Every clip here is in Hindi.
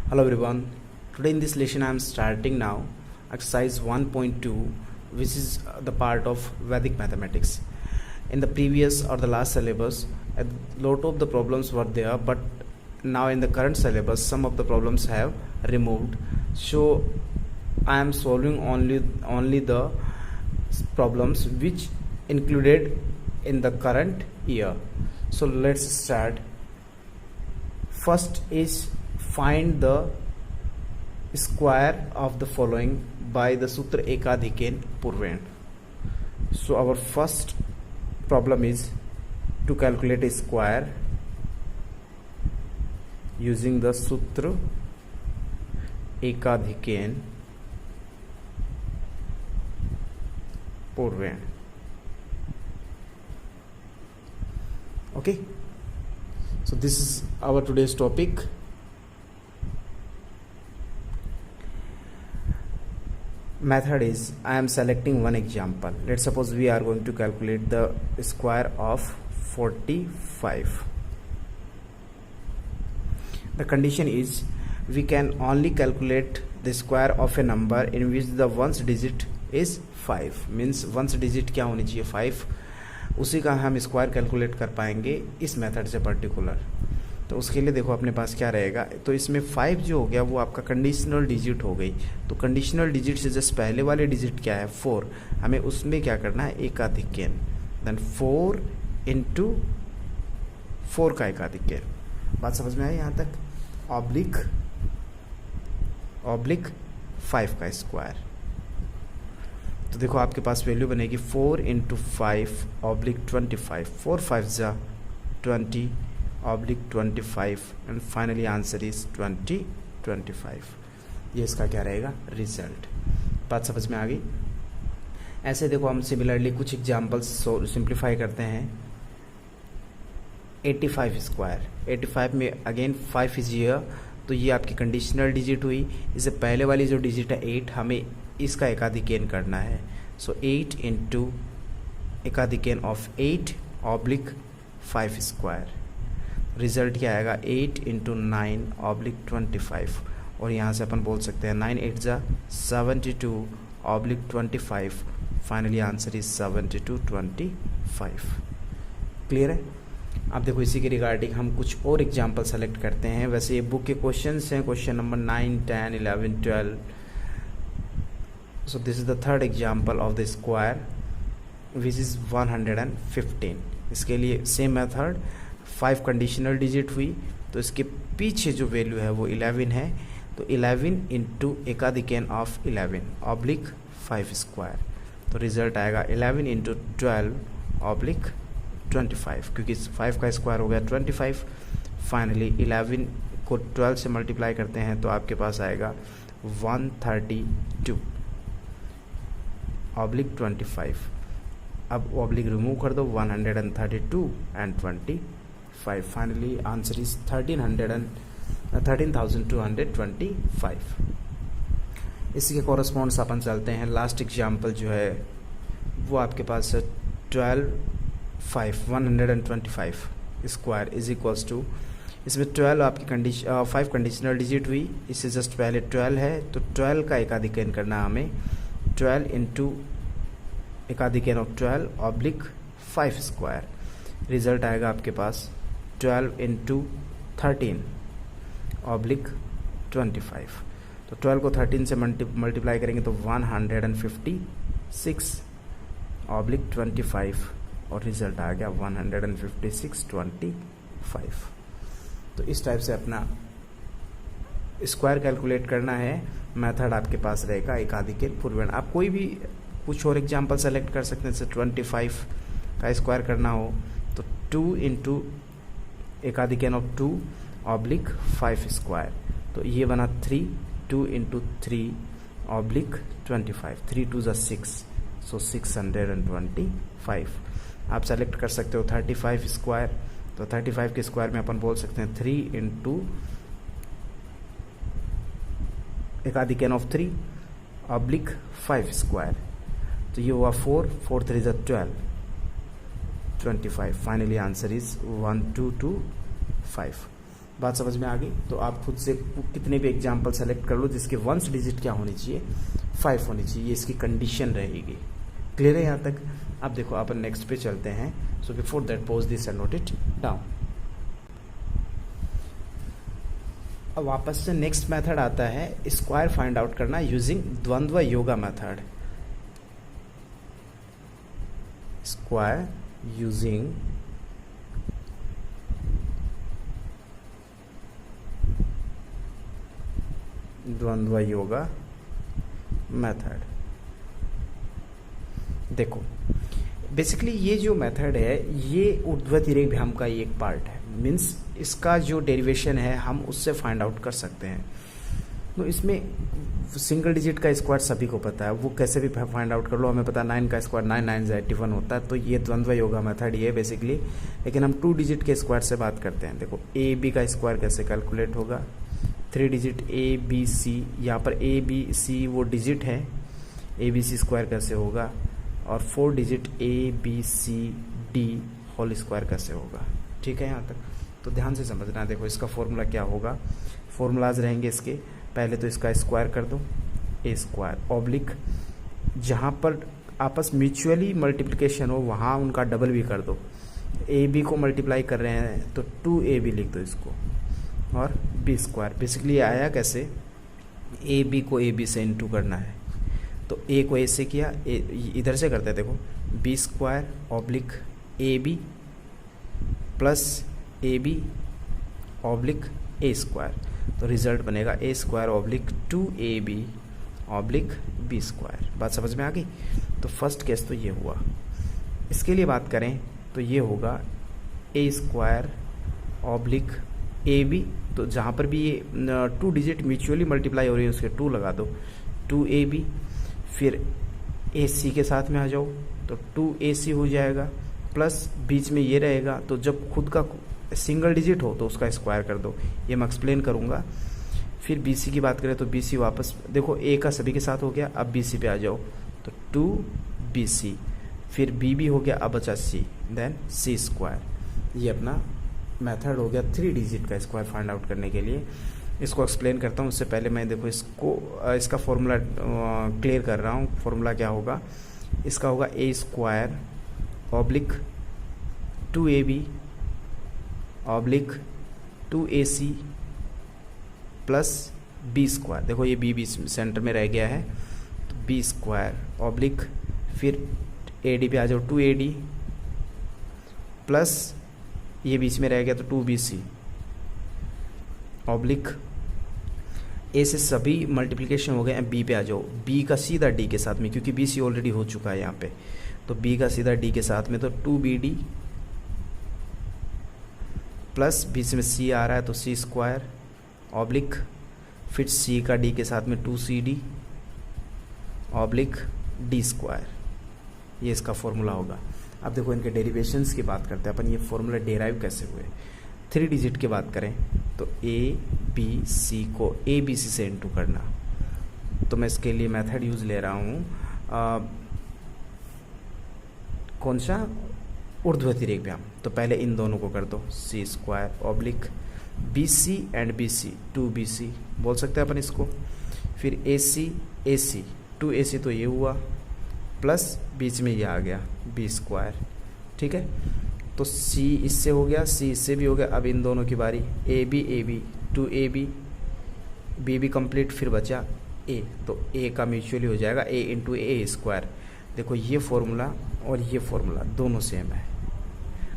Hello everyone. Today in this lesson I am starting now exercise 1.2, which is the part of Vedic mathematics. In the previous or the last syllabus, a lot of the problems were there, but now in the current syllabus some of the problems have removed. So I am solving only the problems which included in the current year. So let's start. First is find the square of the following by the Sutra Ekadhiken Purven. So our first problem is to calculate a square using the Sutra Ekadhiken Purven. Okay, so this is our today's topic. Method is, I am selecting one example. Let's suppose we are going to calculate the square of 45. The condition is we can only calculate the square of a number in which the ones digit is 5. Means ones digit क्या होनी चाहिए 5, उसी का हम स्क्वायर कैलकुलेट कर पाएंगे इस मेथड से पर्टिकुलर. तो उसके लिए देखो अपने पास क्या रहेगा. तो इसमें 5 जो हो गया वो आपका कंडीशनल डिजिट हो गई. तो कंडीशनल डिजिट से जस्ट पहले वाले डिजिट क्या है 4, हमें उसमें क्या करना है एकाधिकेन. देन 4 इंटू 4 का एकाधिकेन. बात समझ में आई यहाँ तक. ऑब्लिक 5 का स्क्वायर. तो देखो आपके पास वैल्यू बनेगी 4 इंटू 5 ऑब्लिक 25. 4 5 जा 20 oblique 25 and finally answer is 25. ये इसका क्या रहेगा रिजल्ट. बात समझ में आ गई. ऐसे देखो हम सिमिलरली कुछ एग्जांपल्स सिंप्लीफाई करते हैं. 85 स्क्वायर. 85 में अगेन 5 इज हियर, तो ये आपकी कंडीशनल डिजिट हुई. इससे पहले वाली जो डिजिट है 8, हमें इसका एकाधिकेन करना है. सो 8 इंटू एकाधिकेन ऑफ 8 ऑब्लिक 5 स्क्वायर. रिजल्ट क्या आएगा 8 इंटू 9 ऑब्लिक 25. और यहाँ से अपन बोल सकते हैं 9 8 जा 72 oblique 25. Finally answer is 72 25. Clear है. अब देखो इसी के रिगार्डिंग हम कुछ और एग्जांपल सेलेक्ट करते हैं. वैसे ये बुक के क्वेश्चंस हैं, question number 9 10 11 12. So this is the third example of the square which is 115. इसके लिए सेम मेथड. 5 कंडीशनल डिजिट हुई, तो इसके पीछे जो वैल्यू है वो 11 है. तो 11 इंटू एकाधिकेन ऑफ 11 ऑब्लिक 5 स्क्वायर. तो रिजल्ट आएगा 11 इंटू 12 ऑब्लिक 25, क्योंकि 5 का स्क्वायर हो गया 25. फाइनली 11 को 12 से मल्टीप्लाई करते हैं तो आपके पास आएगा 132 ऑब्लिक 25. अब ऑब्लिक रिमूव कर दो 132 एंड 25. Finally answer is 13,225. इसी के कॉरस्पॉन्ड्स अपन चलते हैं. लास्ट एग्जाम्पल जो है वो आपके पास 125 स्क्वायर इज इक्वल्स टू. इसमें 12 आपकी 5 कंडीशनल डिजिट हुई. इससे जस्ट पहले 12 है, तो 12 का एकाधिकेन करना हमें. 12 इंटू एकाधिकेन ऑफ 12 ऑब्लिक 5 स्क्वायर. रिजल्ट आएगा आपके पास 12 इंटू 13 ऑब्लिक 25. तो 12 को 13 से मल्टीप्लाई करेंगे तो 156 ऑब्लिक 25 और रिजल्ट आ गया 156.25. तो इस टाइप से अपना स्क्वायर कैलकुलेट करना है. मेथड आपके पास रहेगा एकाधिकेन पूर्वेण. आप कोई भी कुछ और एग्जांपल सेलेक्ट कर सकते हैं. जैसे 25 का स्क्वायर करना हो तो 2 इंटू एकाधिकेन ऑफ 2 ऑब्लिक 5 स्क्वायर. तो ये बना 3. 2 इंटू 3 ऑब्लिक 25. 3 2 = 6, सो 625. आप सेलेक्ट कर सकते हो 35 स्क्वायर. तो 35 के स्क्वायर में अपन बोल सकते हैं 3 इंटू एकाधिकेन ऑफ 3 ऑब्लिक 5 स्क्वायर. तो ये हुआ 4 4 3 = 12 25. Finally answer is 1225. बात समझ में आ गई? तो आप खुद से कितने भी एग्जाम्पल सेलेक्ट कर लो जिसके वंस डिजिट क्या होनी चाहिए, 5 होनी चाहिए, ये इसकी कंडीशन रहेगी। क्लियर है यहाँ तक? अब देखो अपन नेक्स्ट पे चलते हैं। So before that pause this and note it down. अब वापस से नेक्स्ट मेथड आता है स्क्वायर फाइंड आउट करना यूजिंग द्वंद्व योगा मेथड। स्क्वायर यूजिंग द्वंद्व योगा मेथड। देखो बेसिकली ये जो मेथड है ये ऊर्ध्वतिरेक भ्याम का ही एक पार्ट है, मीन्स इसका जो डेरिवेशन है हम उससे फाइंड आउट कर सकते हैं। तो इसमें सिंगल डिजिट का स्क्वायर सभी को पता है, वो कैसे भी फाइंड आउट कर लो, हमें पता है 9 का स्क्वायर 9 9 81 होता है। तो ये द्वंद्व योगा मेथड ये है बेसिकली। लेकिन हम 2 डिजिट के स्क्वायर से बात करते हैं। देखो ए बी का स्क्वायर कैसे कैलकुलेट होगा, 3 डिजिट ए बी सी, यहाँ पर ए बी सी वो डिजिट है, ए बी सी स्क्वायर कैसे होगा, और 4 digit A B C D whole square कैसे होगा। ठीक है यहाँ तक? तो ध्यान से समझना। देखो इसका फॉर्मूला क्या होगा, फॉर्मूलाज रहेंगे इसके। पहले तो इसका स्क्वायर कर दो, ए स्क्वायर ऑब्लिक जहाँ पर आपस म्यूचुअली मल्टीप्लिकेशन हो वहाँ उनका डबल भी कर दो। ए बी को मल्टीप्लाई कर रहे हैं तो 2ab लिख दो इसको, और बी स्क्वायर। बेसिकली आया कैसे, ए बी को ए बी से इंटू करना है, तो ए को ए से किया, इधर से करते हैं। देखो B square oblique A B plus A B oblique A square, तो रिजल्ट बनेगा A square oblique 2ab oblique B square. बात समझ में आ गई? तो फर्स्ट केस तो ये हुआ। इसके लिए बात करें तो ये होगा A square oblique A B, तो जहाँ पर भी ये 2 डिजिट म्यूचुअली मल्टीप्लाई हो रही है उसके 2 लगा दो, 2ab। फिर ए सी के साथ में आ जाओ तो 2ac हो जाएगा, प्लस बीच में ये रहेगा, तो जब खुद का सिंगल डिजिट हो तो उसका स्क्वायर कर दो, ये मैं एक्सप्लेन करूँगा। फिर BC की बात करें तो BC वापस देखो ए का सभी के साथ हो गया, अब BC पे आ जाओ तो 2BC, फिर BB हो गया, अब बचा C, देन C स्क्वायर। ये अपना मेथड हो गया 3 डिजिट का स्क्वायर फाइंड आउट करने के लिए। इसको एक्सप्लेन करता हूँ उससे पहले मैं देखो इसका फॉर्मूला क्लियर कर रहा हूँ। फॉर्मूला क्या होगा, इसका होगा A square oblique 2ab oblique 2ac plus B square. देखो ये बी सेंटर में रह गया है, तो बी स्क्वायर ऑब्लिक फिर AD पे आ जाओ 2AD प्लस ये बीच में रह गया तो 2BC ऑब्लिक ए से सभी मल्टीप्लिकेशन हो गए। बी पे आ जाओ, बी का सीधा डी के साथ में, क्योंकि BC ऑलरेडी हो चुका है यहाँ पे, तो बी का सीधा डी के साथ में, तो 2BD प्लस बीच में C आ रहा है तो C स्क्वायर ऑब्लिक फिर C का D के साथ में 2CD ऑब्लिक D स्क्वायर। ये इसका फॉर्मूला होगा। अब देखो इनके डेरिवेशंस की बात करते हैं अपन, ये फॉर्मूला डेराइव कैसे हुए। 3 डिजिट की बात करें तो ABC को ABC से इंटू करना, तो मैं इसके लिए मेथड यूज ले रहा हूँ कौन सा, ऊर्ध्वतिरेक व्यायाम। तो पहले इन दोनों को कर दो, C square oblique BC and BC 2BC बोल सकते हैं अपन इसको। फिर AC AC 2AC तो ये हुआ, प्लस बीच में ये आ गया B स्क्वायर। ठीक है, तो C इससे हो गया, C इससे भी हो गया। अब इन दोनों की बारी, AB AB 2AB BB complete, फिर बचा A, तो A का म्यूचुअली हो जाएगा A इंटू A स्क्वायर। देखो ये फॉर्मूला और ये फॉर्मूला दोनों सेम है,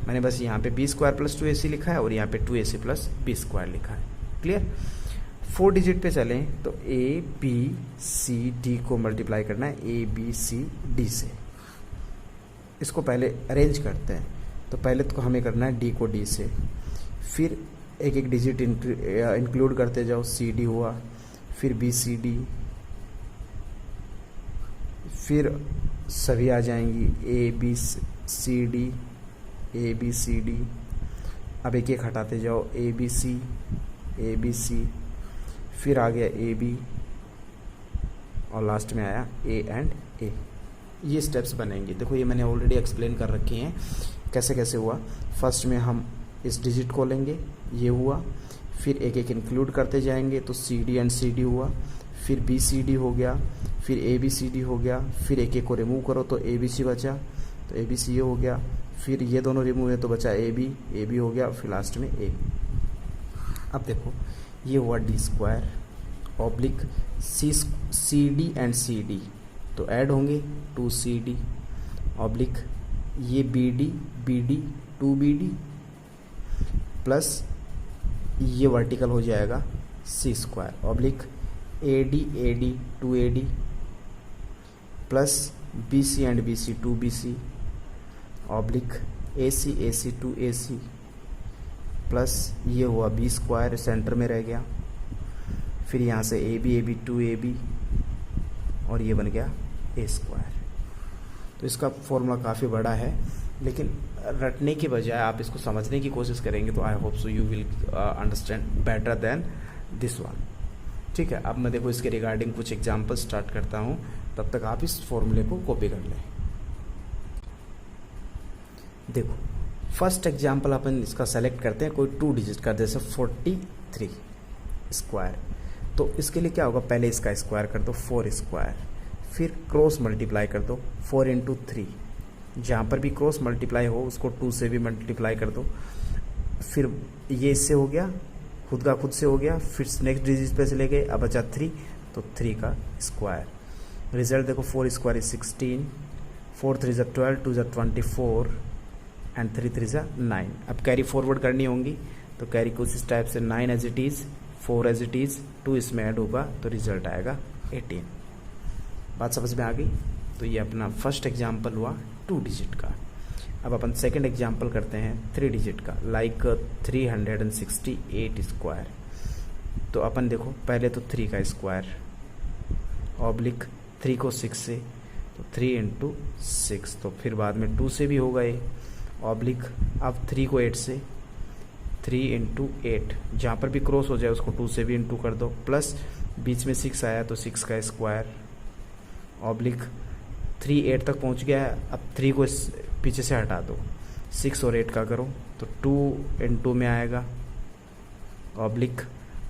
मैंने बस यहाँ पे B स्क्वायर प्लस 2AC लिखा है और यहाँ पे 2AC प्लस B स्क्वायर लिखा है। क्लियर? 4 डिजिट पे चलें तो ABCD को मल्टीप्लाई करना है ABCD से। इसको पहले अरेंज करते हैं, तो पहले तो हमें करना है D को D से, फिर एक एक डिजिट इंक्लूड करते जाओ। CD हुआ, फिर BCD, फिर सभी आ जाएंगी ABCD ABCD। अब एक एक हटाते जाओ, ABC ABC, फिर आ गया AB और लास्ट में आया A एंड A। ये स्टेप्स बनेंगे। देखो ये मैंने ऑलरेडी एक्सप्लेन कर रखे हैं कैसे कैसे हुआ। फर्स्ट में हम इस डिजिट को लेंगे, ये हुआ, फिर एक एक इंक्लूड करते जाएंगे, तो C D and C D हुआ, फिर बी सी डी हो गया, फिर ए बी सी डी हो गया, फिर एक एक को रिमूव करो तो ए बी सी बचा, तो ए बी सी ये हो गया, फिर ये दोनों रिमूव है तो बचा ए बी हो गया, फिर लास्ट में ए। अब देखो ये हुआ D square oblique C D and C D, तो ऐड होंगे 2CD ऑब्लिक ये बी डी 2BD प्लस ये वर्टिकल हो जाएगा C square oblique A D 2AD plus BC and BC 2BC oblique AC 2AC plus ये हुआ बी स्क्वायर सेंटर में रह गया, फिर यहाँ से ए बी 2AB और ये बन गया ए स्क्वायर। तो इसका फॉर्मूला काफ़ी बड़ा है, लेकिन रटने के बजाय आप इसको समझने की कोशिश करेंगे तो I hope so you will understand better than this one. ठीक है, अब मैं देखो इसके रिगार्डिंग कुछ एग्जांपल स्टार्ट करता हूँ, तब तक आप इस फॉर्मूले को कॉपी कर लें। देखो फर्स्ट एग्जांपल अपन इसका सेलेक्ट करते हैं, कोई 2 डिजिट का, जैसे 43 स्क्वायर। तो इसके लिए क्या होगा, पहले इसका स्क्वायर कर दो 4 स्क्वायर, फिर क्रॉस मल्टीप्लाई कर दो 4 इंटू 3, जहाँ पर भी क्रॉस मल्टीप्लाई हो उसको 2 से भी मल्टीप्लाई कर दो, फिर ये इससे हो गया, खुद का खुद से हो गया, फिर नेक्स्ट डिजिट पे चले गए, अब बचा 3, तो 3 का स्क्वायर। रिजल्ट देखो 4 स्क्वायर इज 16, 4 3 ज़ा 12, 2 ज़ा 24 एंड 3 3 ज़ा 9। अब कैरी फॉरवर्ड करनी होंगी, तो कैरी कुछ इस टाइप से 9 as it is, 4 as it is, 2 इसमें ऐड होगा तो रिजल्ट आएगा 18। बात समझ में आ गई। तो ये अपना फर्स्ट एग्जाम्पल हुआ 2 डिजिट का। अब अपन सेकंड एग्जाम्पल करते हैं 3 डिजिट का, लाइक 368 स्क्वायर। तो अपन देखो पहले तो 3 का स्क्वायर ऑब्लिक 3 को 6 से, तो 3 इंटू 6, तो फिर बाद में 2 से भी होगा ये ऑब्लिक, अब 3 को 8 से, 3 इंटू 8, जहाँ पर भी क्रॉस हो जाए उसको 2 से भी इंटू कर दो, प्लस बीच में 6 आया तो 6 का स्क्वायर ऑब्लिक 3 8 तक पहुँच गया है, अब 3 को पीछे से हटा दो, 6 और 8 का करो तो 2 इंटू में आएगा ऑब्लिक,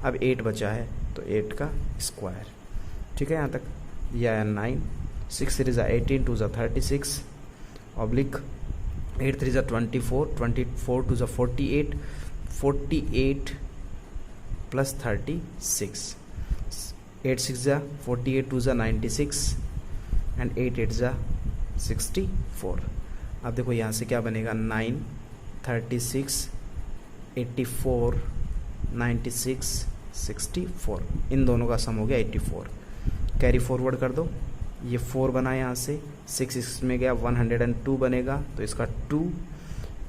अब 8 बचा है तो 8 का स्क्वायर। ठीक है, यहाँ तक यह आया 9, 6 3 ज़ा 18, 2 ज़ा 36 ऑब्लिक 8 3 ज़ा 24, 24 2 ज़ा 48, 48 प्लस 36, 8 6 ज़ा 48, 2 ज़ा 96 एंड 8 8 ज़ा 64। अब देखो यहाँ से क्या बनेगा, 9 36 84 96 64, इन दोनों का सम हो गया 84। कैरी फॉरवर्ड कर दो, ये 4 बना यहाँ से, 6 इसमें गया 102 बनेगा, तो इसका 2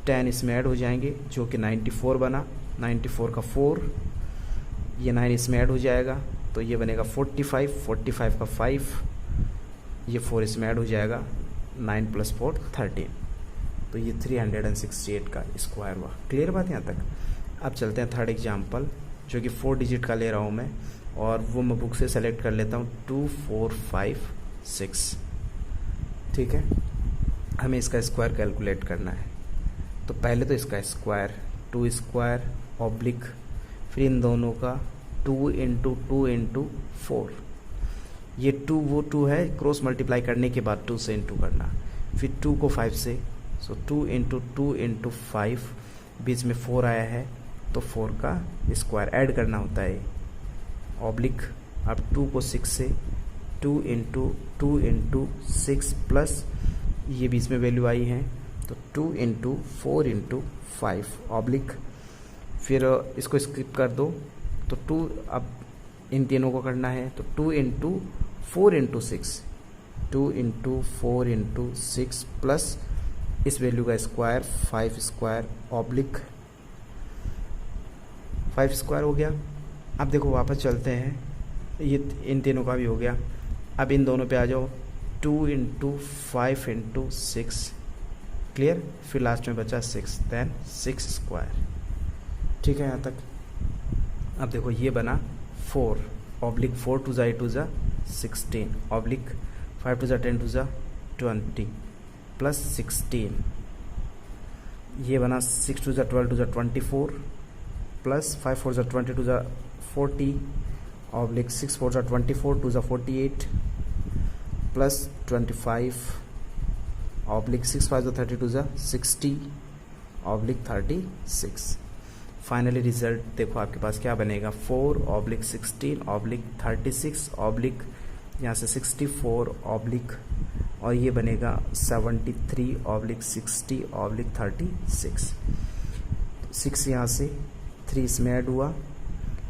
10 इसमें ऐड हो जाएंगे जो कि 94 बना, 94 का 4, ये 9 इसमें ऐड हो जाएगा तो ये बनेगा 45, 45 का 5, ये 4 इसमें ऐड हो जाएगा, 9 प्लस 4 13, तो ये 368 का स्क्वायर हुआ। क्लियर बात यहाँ तक। अब चलते हैं थर्ड एग्जाम्पल, जो कि 4 डिजिट का ले रहा हूँ मैं, और वो मैं बुक से सेलेक्ट कर लेता हूँ 2 4 5 6। ठीक है, हमें इसका स्क्वायर कैलकुलेट करना है, तो पहले तो इसका स्क्वायर 2 स्क्वायर ऑब्लिक, फिर इन दोनों का 2 इंटू 2 इंटू 4, ये 2 वो 2 है, क्रॉस मल्टीप्लाई करने के बाद 2 से इंटू करना, फिर 2 को 5 से, सो 2 इंटू 2 इंटू 5, बीच में 4 आया है तो 4 का स्क्वायर ऐड करना होता है ऑब्लिक, अब 2 को 6 से, 2 इंटू 6 प्लस ये बीच में वैल्यू आई है तो 2 इंटू 4 इंटू 5 ऑब्लिक, फिर इसको स्किप कर दो तो 2, अब इन तीनों को करना है तो 2 into 4 into 6, 2 into 4 into 6 plus इस वैल्यू का स्क्वायर 5 स्क्वायर ऑब्लिक 5 स्क्वायर हो गया। अब देखो वापस चलते हैं, ये इन तीनों का भी हो गया, अब इन दोनों पे आ जाओ 2 इंटू 5 इंटू 6, क्लियर, फिर लास्ट में बचा 6, देन 6 स्क्वायर। ठीक है यहाँ तक। अब देखो ये बना 4 ऑब्लिक 4 2 ज़ा 8 2 ज़ा 16 ऑब्लिक 5 2 ज़ा 10 2 ज़ा 20 प्लस 16, ये बना 6 2 ज़ा 12 2 ज़ा 24 प्लस 5 4 ज़ा 20 2 ज़ा 40 ऑब्लिक 6 4 ज़ा 24 2 ज़ा 48 प्लस 25 ऑब्लिक 6 5 ज़ा 32 ज़ा 60 ऑब्लिक 36। फाइनली रिजल्ट देखो आपके पास क्या बनेगा 4 ऑब्लिक 16 ऑब्लिक 36 ऑब्लिक यहाँ से 64 ऑब्लिक और ये बनेगा 73 ऑब्लिक 60 ऑब्लिक 36। 6 यहाँ से 3 इसमें ऐड हुआ,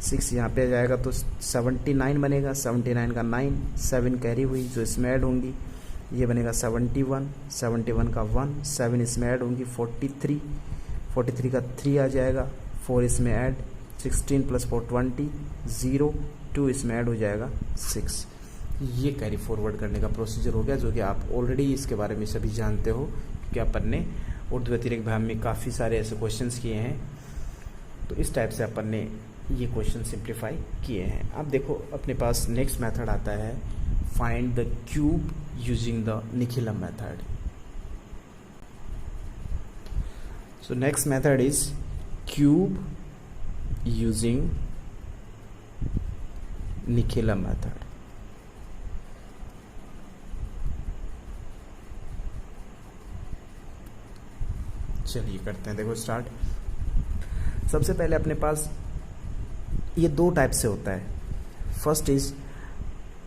6 यहाँ पे आ जाएगा तो 79 बनेगा, 79 का 9 7 कैरी हुई जो इसमें ऐड होंगी, ये बनेगा 71 71 का 1 7 इसमें ऐड होंगी 43 43 का 3 आ जाएगा, 4 इसमें ऐड 16 प्लस 4 20 0 2 इसमें ऐड हो जाएगा 6। ये कैरी फॉरवर्ड करने का प्रोसीजर हो गया जो कि आप ऑलरेडी इसके बारे में सभी जानते हो कि अपन ने उर्दू अतिरिक्त भाग में काफ़ी सारे ऐसे क्वेश्चंस किए हैं। तो इस टाइप से अपन ने ये क्वेश्चन सिंप्लीफाई किए हैं। अब देखो अपने पास नेक्स्ट मेथड आता है find the cube using the Nikhilam method. So next method is cube using Nikhilam method. चलिए करते हैं, देखो स्टार्ट। सबसे पहले अपने पास ये दो टाइप से होता है। फर्स्ट इज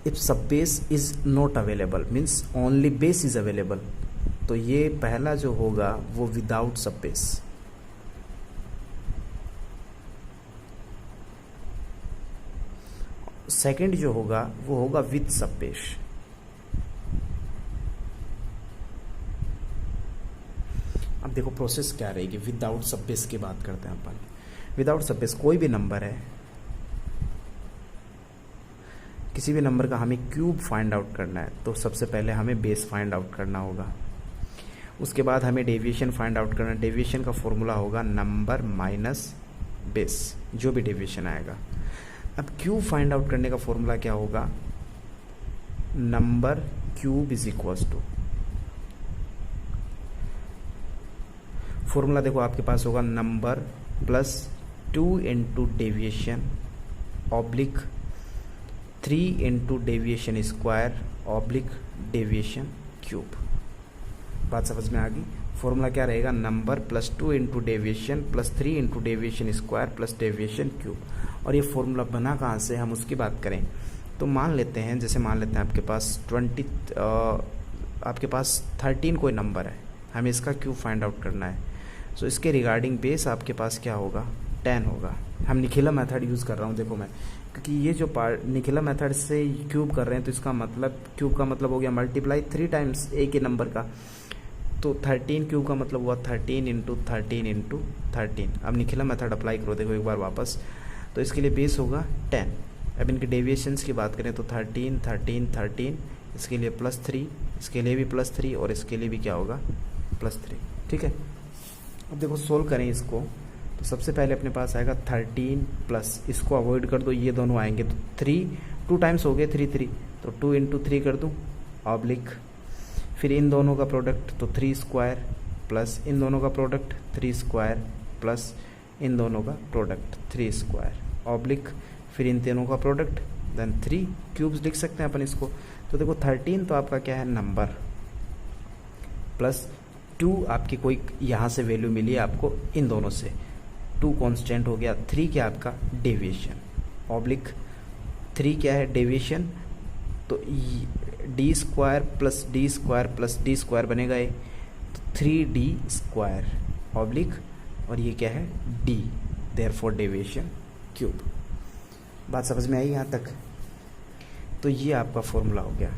इफ सब base is not available means only base is available, तो ये पहला जो होगा वो विदाउट सब बेस। सेकंड जो होगा वो होगा विद सब बेस। अब देखो प्रोसेस क्या रहेगी। विदाउट सब बेस की बात करते हैं अपन। विदाउट सब बेस कोई भी नंबर है, किसी भी नंबर का हमें क्यूब फाइंड आउट करना है तो सबसे पहले हमें बेस फाइंड आउट करना होगा। उसके बाद हमें डेविएशन फाइंड आउट करना है। डेविएशन का फॉर्मूला होगा नंबर माइनस बेस, जो भी डेविएशन आएगा। अब क्यूब फाइंड आउट करने का फॉर्मूला क्या होगा, number cube is equals to, formula देखो आपके पास होगा number plus 2 into deviation oblique 3 into deviation square oblique deviation cube. बात समझ में आ गई। फॉर्मूला क्या रहेगा, number plus 2 into deviation plus 3 into deviation square plus deviation cube. और ये फॉर्मूला बना कहाँ से, हम उसकी बात करें तो मान लेते हैं, जैसे मान लेते हैं आपके पास 13 कोई नंबर है, हमें इसका क्यूब फाइंड आउट करना है। सो इसके रिगार्डिंग बेस आपके पास क्या होगा, 10 होगा। हम निखिलम मेथड यूज़ कर रहा हूँ देखो मैं, क्योंकि ये जो पार्ट निखिलम मेथड से क्यूब कर रहे हैं तो इसका मतलब क्यूब का मतलब हो गया मल्टीप्लाई 3 टाइम्स एक ही नंबर का। तो 13 क्यूब का मतलब हुआ 13 इंटू 13 इंटू 13। अब निखिलम मेथड अप्लाई करो देखो एक बार वापस, तो इसके लिए बेस होगा 10। अब इनके डेविएशंस की बात करें तो 13 13 13, इसके लिए +3, इसके लिए भी +3 और इसके लिए भी क्या होगा +3। ठीक है। अब देखो सोल्व करें इसको तो सबसे पहले अपने पास आएगा 13 प्लस, इसको अवॉइड कर दो, ये दोनों आएंगे तो 3 2 टाइम्स हो गए 3 3, तो 2 इंटू 3 कर दूँ ऑब्लिक, फिर इन दोनों का प्रोडक्ट तो 3 स्क्वायर प्लस इन दोनों का प्रोडक्ट 3 स्क्वायर प्लस इन दोनों का प्रोडक्ट 3 स्क्वायर ऑब्लिक, फिर इन तीनों का प्रोडक्ट देन 3 क्यूब्स लिख सकते हैं अपन इसको। तो देखो 13 तो आपका क्या है नंबर, प्लस 2 आपकी कोई यहाँ से वैल्यू मिली है आपको इन दोनों से, 2 कांस्टेंट हो गया, 3 क्या आपका डेविएशन ऑब्लिक 3 क्या है डेविएशन, तो D square plus D square plus D square बनेगा ये, तो 3d स्क्वायर ऑब्लिक और ये क्या है d, देयरफॉर डेविएशन क्यूब। बात समझ में आई यहाँ तक। तो ये आपका फॉर्मूला हो गया।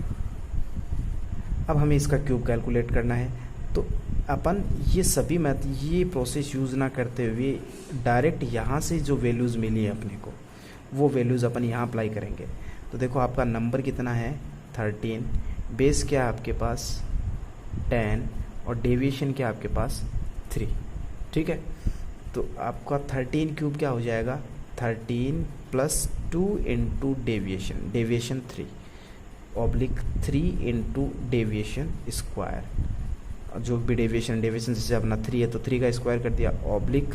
अब हमें इसका क्यूब कैलकुलेट करना है तो अपन ये सभी ये प्रोसेस यूज़ ना करते हुए डायरेक्ट यहाँ से जो वैल्यूज़ मिली है अपने को वो वैल्यूज़ अपन यहाँ अप्लाई करेंगे। तो देखो आपका नंबर कितना है 13, बेस क्या है आपके पास 10 और डेविएशन क्या आपके पास 3। ठीक है। तो आपका 13 क्यूब क्या हो जाएगा 13 plus 2 into deviation, deviation 3 oblique 3 into deviation square, जो भी डेविएशन जैसे अपना 3 है तो 3 का स्क्वायर कर दिया ऑब्लिक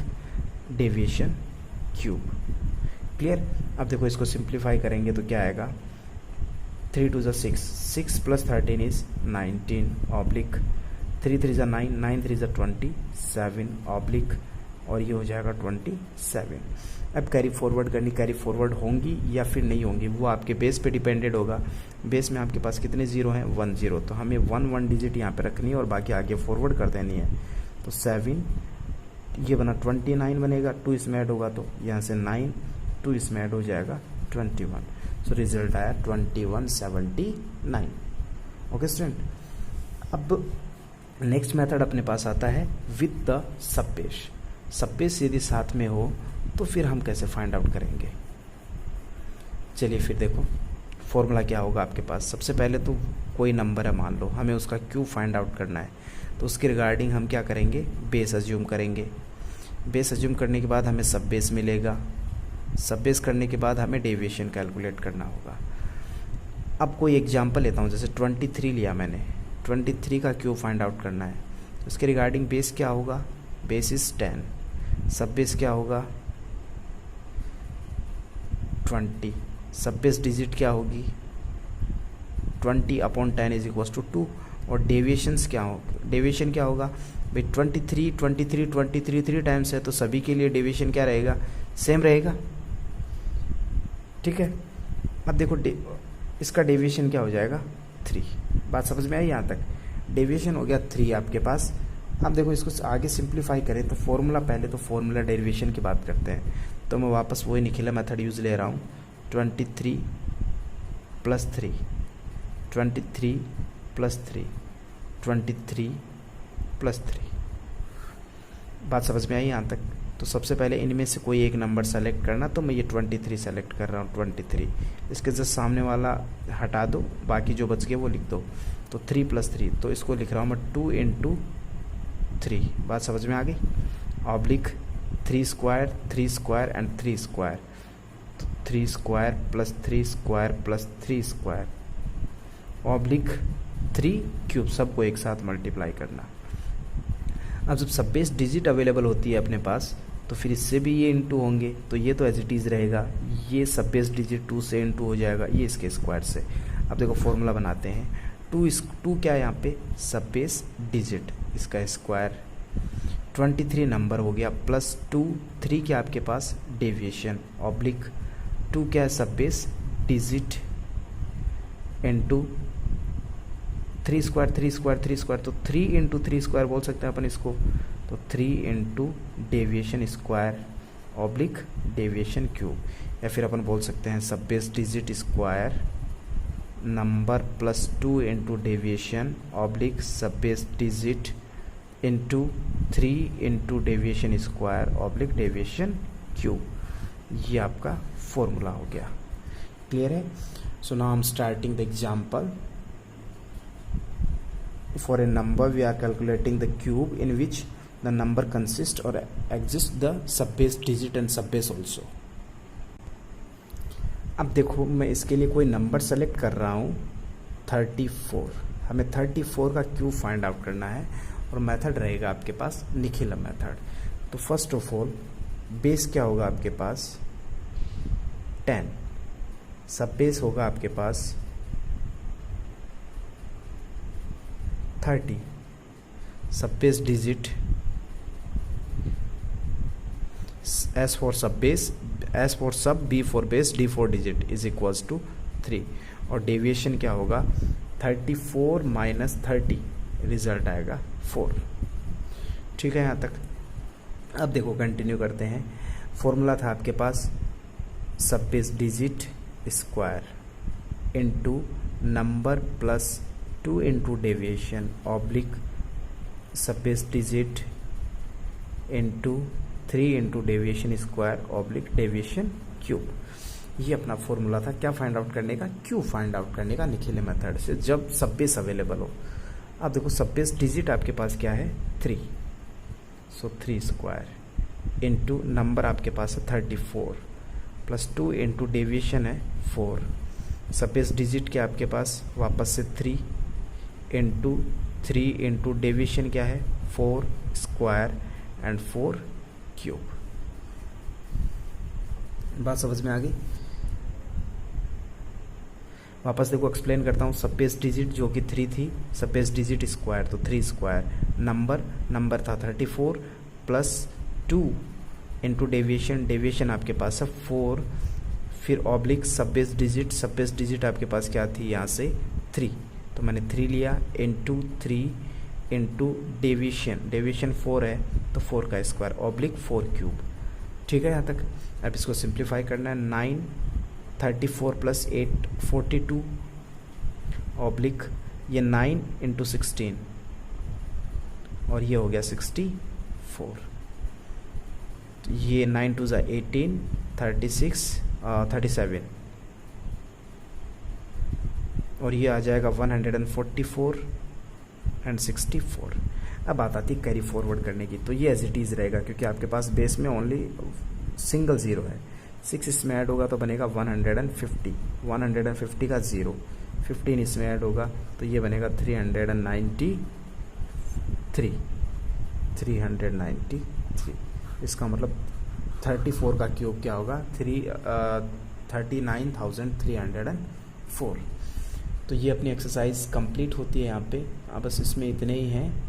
डेविएशन क्यूब। क्लियर। अब देखो इसको सिंप्लीफाई करेंगे तो क्या आएगा, 3 2 6, 6 + 13 इज 19 ऑब्लिक 3 3 9, 9 3 27 ऑब्लिक, और ये हो जाएगा 27। अब कैरी फॉरवर्ड करनी, कैरी फॉरवर्ड होंगी या फिर नहीं होंगी वो आपके बेस पे डिपेंडेड होगा। बेस में आपके पास कितने जीरो हैं, 1 0, तो हमें 1 डिजिट यहाँ पे रखनी है और बाकी आगे फॉरवर्ड कर देनी है। तो 7 ये बना 29 बनेगा, 2 इसमें ऐड होगा तो यहाँ से 9, 2 इसमें ऐड हो जाएगा 21। सो रिजल्ट आया 2179। Okay student. अब नेक्स्ट मेथड अपने पास आता है विद द सब बेस। सब बेस यदि साथ में हो तो फिर हम कैसे फाइंड आउट करेंगे। चलिए फिर देखो फॉर्मूला क्या होगा आपके पास। सबसे पहले तो कोई नंबर है मान लो, हमें उसका क्यूब फाइंड आउट करना है, तो उसके रिगार्डिंग हम क्या करेंगे, बेस अज्यूम करेंगे। बेस अज्यूम करने के बाद हमें सब बेस मिलेगा, सब बेस करने के बाद हमें डेविएशन कैलकुलेट करना होगा। अब कोई एग्जांपल लेता हूँ, जैसे 23 लिया मैंने, 23 का क्यूब फाइंड आउट करना है। उसके रिगार्डिंग बेस क्या होगा, बेस इज 10, सब बेस क्या होगा 20, सब बेस डिजिट क्या होगी 20/10 इज इक्वल टू 2, और डेविएशंस क्या हो, डेविएशन क्या होगा भाई 23 23 23 3 टाइम्स है तो सभी के लिए डेविएशन क्या रहेगा, सेम रहेगा। ठीक है। अब देखो इसका डेविएशन क्या हो जाएगा 3। बात समझ में आई यहाँ तक, डेविएशन हो गया 3 आपके पास। अब देखो इसको आगे सिंप्लीफाई करें तो फॉर्मूला, पहले तो फॉर्मूला डेरिवेशन की बात करते हैं, तो मैं वापस वही निखिला मेथड यूज़ ले रहा हूँ। 23 + 3, 23 + 3, 23 + 3। बात समझ में आई यहाँ तक। तो सबसे पहले इनमें से कोई एक नंबर सेलेक्ट करना, तो मैं ये 23 सेलेक्ट कर रहा हूँ, 23। इसके जस्ट सामने वाला हटा दो, बाकी जो बच गए वो लिख दो। तो 3 + 3, तो इसको लिख रहा हूँ मैं 2 × 3। बात समझ में आ गई। Oblique 3 square 3 square and 3 square, तो 3 square + 3 square + 3 square oblique 3 cube, सबको एक साथ मल्टीप्लाई करना। अब जब सब बेस डिजिट अवेलेबल होती है अपने पास तो फिर इससे भी ये इंटू होंगे, तो ये तो एज इट इज़ रहेगा, ये सब बेस डिजिट 2 से इंटू हो जाएगा, ये इसके स्क्वायर से। अब देखो फॉर्मूला बनाते हैं, 2 क्या है यहाँ पे सब बेस डिजिट, इसका स्क्वायर 23 नंबर हो गया, +2 3 क्या आपके पास डेविएशन, ऑब्लिक 2 क्या है सब base digit into 3 square 3 square 3 square, तो 3 × 3 स्क्वायर बोल सकते हैं अपन इसको, तो 3 × deviation square oblique deviation cube, या फिर अपन बोल सकते हैं sub base digit square number +2 × deviation oblique sub base digit into 3 × deviation square oblique deviation cube. ये आपका फॉर्मूला हो गया। क्लियर है। So now I am starting the example. For a number we are calculating the cube in which the number consists or exists the subbase digit and subbase also. अब देखो मैं इसके लिए कोई नंबर सेलेक्ट कर रहा हूँ 34, हमें 34 का क्यूब फाइंड आउट करना है और मेथड रहेगा आपके पास निखिला मेथड। तो फर्स्ट ऑफ ऑल बेस क्या होगा आपके पास 10, सब बेस होगा आपके पास 30, सब base digit S for sub base, S for sub, B for base, D for digit is equals to 3, और डेविएशन क्या होगा 34 - 30, रिजल्ट आएगा 4। ठीक है यहाँ तक। अब देखो कंटिन्यू करते हैं। फॉर्मूला था आपके पास sub base digit square into number +2 × deviation oblique sub base digit into 3 × deviation square oblique deviation cube. ये अपना फॉर्मूला था क्या फाइंड आउट करने का, क्यूब फाइंड आउट करने का निखिले मेथड से, जब सब बेस अवेलेबल हो। अब देखो सब बेस डिजिट आपके पास क्या है 3, सो 3 स्क्वायर इंटू नंबर आपके पास है 34 +2 × डेविएशन है 4, सब बेस डिजिट क्या आपके पास वापस से 3 × डेविएशन क्या है 4 स्क्वायर एंड 4 क्यूब। बात समझ में आ गई? वापस देखो एक्सप्लेन करता हूँ। सब डिजिट जो कि 3 थी, सब डिजिट स्क्वायर तो 3 स्क्वायर, नंबर था 34 प्लस 2 इंटू डेविएशन आपके पास है 4, फिर ऑब्लिक सब डिजिट आपके पास क्या थी यहाँ से 3, तो मैंने 3 लिया इंटू 3 इंटू डेविएशन 4 है तो 4 का स्क्वायर ऑब्लिक 4 क्यूब। ठीक है यहाँ तक। अब इसको सिंप्लीफाई करना है। 9 34 प्लस 8 42 ऑब्लिक ये 9 इंटू 16 और ये हो गया 64। तो ये 9 2 ज़ा 18 36 37 और ये आ जाएगा 144 एंड 64। अब बात आती है कैरी फॉरवर्ड करने की, तो ये एज इट इज़ रहेगा क्योंकि आपके पास बेस में ओनली सिंगल ज़ीरो है। 6 इसमें ऐड होगा तो बनेगा 150, 150 का 0, 15 इसमें ऐड होगा तो ये बनेगा 393। इसका मतलब 34 का क्यूब क्या होगा 39,304। तो ये अपनी एक्सरसाइज कंप्लीट होती है यहाँ पे। अब बस इसमें इतने ही हैं।